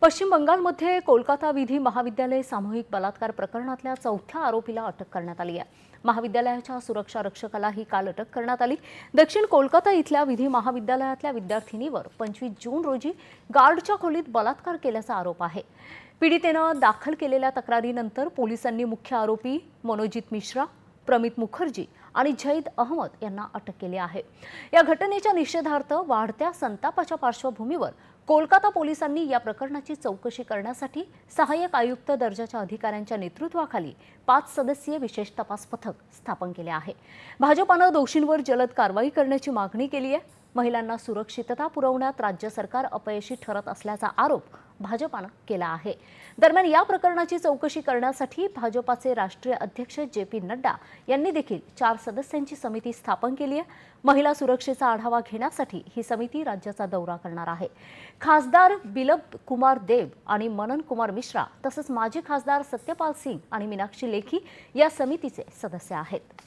पश्चिम बंगालमध्ये कोलकाता विधी महाविद्यालय सामूहिक बलात्कार प्रकरणातल्या चौथ्या आरोपीला अटक करण्यात आली आहे। महाविद्यालयाच्या सुरक्षा रक्षकालाही काल अटक करण्यात आली। दक्षिण कोलकाता इथल्या विधी महाविद्यालयातल्या विद्यार्थिनीवर 25 जून रोजी गार्डच्या खोलीत बलात्कार केल्याचा आरोप आहे। पीडितेनं दाखल केलेल्या तक्रारीनंतर पोलिसांनी मुख्य आरोपी मनोजित मिश्रा, प्रमित मुखर्जी आणि झैद अहमद यांना अटक केली आहे। या घटनेच्या निषेधार्थ वाढत्या संतापाच्या पार्श्वभूमीवर कोलकाता पोलिसांनी या प्रकरणाची चौकशी करण्यासाठी सहाय्यक आयुक्त दर्जाच्या अधिकाऱ्यांच्या नेतृत्वाखाली 5 सदस्यीय विशेष तपास पथक स्थापन केले आहे। भाजपानं दोषींवर जलद कारवाई करण्याची मागणी केली आहे। महिलांना सुरक्षितता पुरवण्यात राज्य सरकार अपयशी ठरत असल्याचा आरोप भाजपानं केला आहे। दरम्यान या प्रकरणाची चौकशी करण्यासाठी भाजपाचे राष्ट्रीय अध्यक्ष जे.पी. नड्डा यांनी देखील 4 सदस्यांची समिती स्थापन केली आहे। महिला सुरक्षेचा आढावा घेण्यासाठी ही समिती राज्याचा दौरा करणार आहे। खासदार बिप्लब कुमार देब आणि मनन कुमार मिश्रा तसंच माजी खासदार सत्यपाल सिंग आणि मीनाक्षी लेखी या समितीचे सदस्य आहेत।